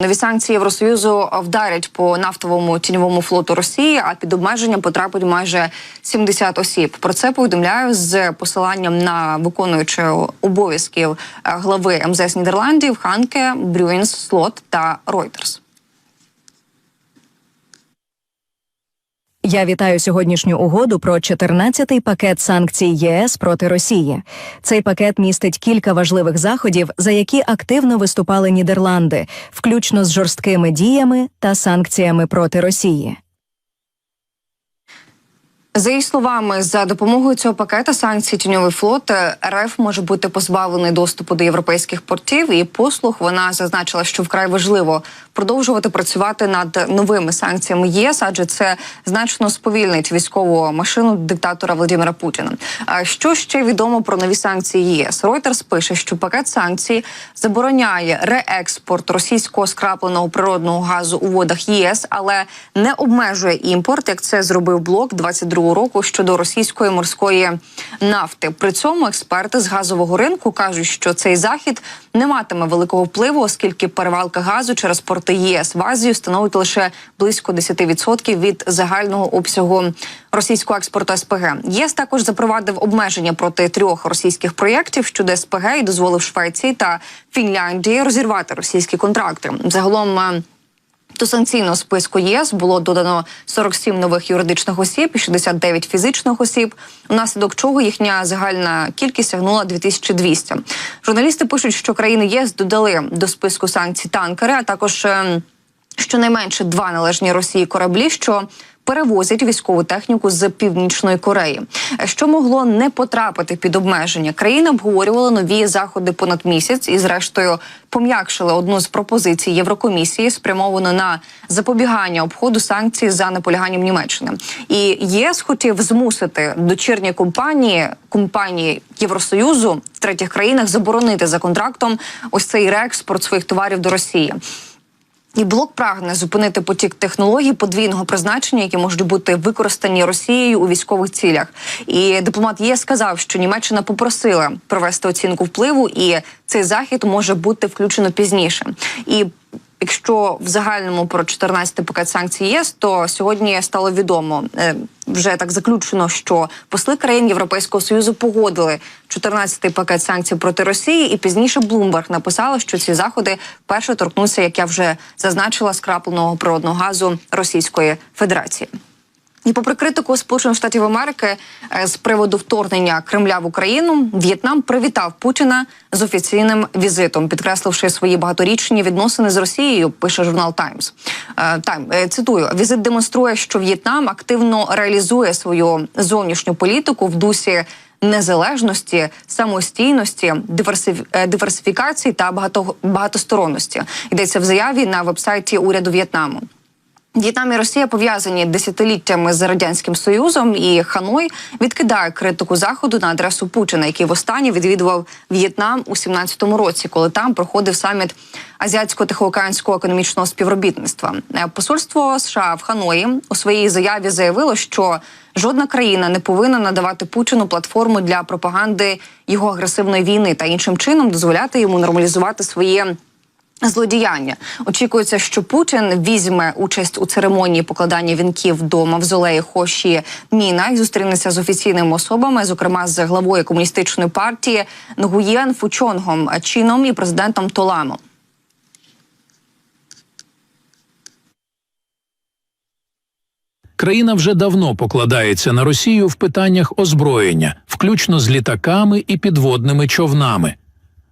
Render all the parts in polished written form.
Нові санкції Євросоюзу вдарять по нафтовому тіньовому флоту Росії, а під обмеження потрапить майже 70 осіб. Про це повідомляю з посиланням на виконуючого обов'язків глави МЗС Нідерландів Ханке, Брюінс, Слот та Reuters. Я вітаю сьогоднішню угоду про 14-й пакет санкцій ЄС проти Росії. Цей пакет містить кілька важливих заходів, за які активно виступали Нідерланди, включно з жорсткими діями та санкціями проти Росії. За її словами, за допомогою цього пакета санкцій тіньовий флот РФ може бути позбавлений доступу до європейських портів і послуг. Вона зазначила, що вкрай важливо продовжувати працювати над новими санкціями ЄС, адже це значно сповільнить військову машину диктатора Володимира Путіна. А що ще відомо про нові санкції ЄС? Reuters пише, що пакет санкцій забороняє реекспорт російського скрапленого природного газу у водах ЄС, але не обмежує імпорт, як це зробив блок 22 року щодо російської морської нафти. При цьому експерти з газового ринку кажуть, що цей захід не матиме великого впливу, оскільки перевалка газу через порти ЄС в Азію становить лише близько 10% від загального обсягу російського експорту СПГ. ЄС також запровадив обмеження проти 3 російських проєктів щодо СПГ і дозволив Швеції та Фінляндії розірвати російські контракти. Загалом до санкційного списку ЄС було додано 47 нових юридичних осіб і 69 фізичних осіб, внаслідок чого їхня загальна кількість сягнула 2200. Журналісти пишуть, що країни ЄС додали до списку санкцій танкери, а також щонайменше 2 належні Росії кораблі, що перевозять військову техніку з Північної Кореї. Що могло не потрапити під обмеження? Країни обговорювали нові заходи понад місяць і, зрештою, пом'якшили одну з пропозицій Єврокомісії, спрямовану на запобігання обходу санкцій за наполяганням Німеччини. І ЄС хотів змусити дочірні компанії Євросоюзу в третіх країнах заборонити за контрактом ось цей реекспорт своїх товарів до Росії. І блок прагне зупинити потік технологій подвійного призначення, які можуть бути використані Росією у військових цілях. І дипломат ЄС сказав, що Німеччина попросила провести оцінку впливу, і цей захід може бути включено пізніше. І якщо в загальному про 14-й пакет санкцій ЄС, то сьогодні стало відомо, вже так заключено, що посли країн Європейського Союзу погодили 14-й пакет санкцій проти Росії, і пізніше Bloomberg написала, що ці заходи перше торкнуться, як я вже зазначила, скрапленого природного газу Російської Федерації. І попри критику Сполучених Штатів Америки з приводу вторгнення Кремля в Україну, В'єтнам привітав Путіна з офіційним візитом, підкресливши свої багаторічні відносини з Росією, пише журнал Times. Цитую, «Візит демонструє, що В'єтнам активно реалізує свою зовнішню політику в дусі незалежності, самостійності, диверсифікації та багатосторонності», йдеться в заяві на вебсайті уряду В'єтнаму. В'єтнам і Росія пов'язані десятиліттями з Радянським Союзом, і Ханой відкидає критику Заходу на адресу Путіна, який востаннє відвідував В'єтнам у 17-му році, коли там проходив саміт Азіатсько-Тихоокеанського економічного співробітництва. Посольство США в Ханої у своїй заяві заявило, що жодна країна не повинна надавати Путіну платформу для пропаганди його агресивної війни та іншим чином дозволяти йому нормалізувати своє злодіяння. Очікується, що Путін візьме участь у церемонії покладання вінків до мавзолею Хо Ші Міна і зустрінеться з офіційними особами, зокрема з главою комуністичної партії Нгуєн Фучонгом Чином і президентом Толамо. Країна вже давно покладається на Росію в питаннях озброєння, включно з літаками і підводними човнами.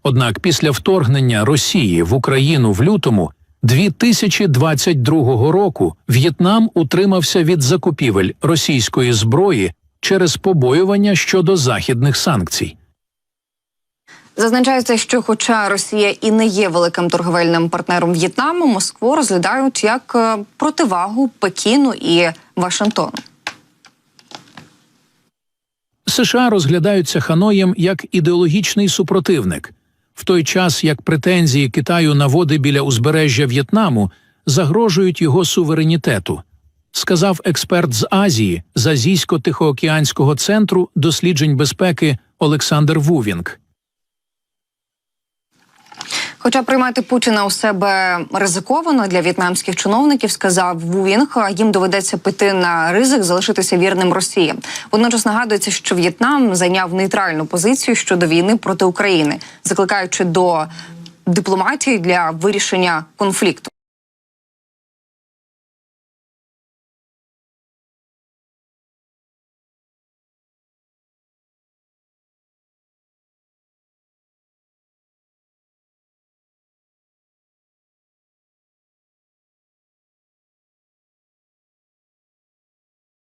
Однак після вторгнення Росії в Україну в лютому 2022 року В'єтнам утримався від закупівель російської зброї через побоювання щодо західних санкцій. Зазначається, що хоча Росія і не є великим торговельним партнером В'єтнаму, Москву розглядають як противагу Пекіну і Вашингтону. США розглядаються Ханоєм як ідеологічний супротивник, в той час як претензії Китаю на води біля узбережжя В'єтнаму загрожують його суверенітету, сказав експерт з Азії з Азійсько-Тихоокеанського центру досліджень безпеки Олександр Вувінг. Хоча приймати Путіна у себе ризиковано для в'єтнамських чиновників, сказав Ву Вінг, їм доведеться піти на ризик залишитися вірним Росії. Водночас нагадується, що В'єтнам зайняв нейтральну позицію щодо війни проти України, закликаючи до дипломатії для вирішення конфлікту.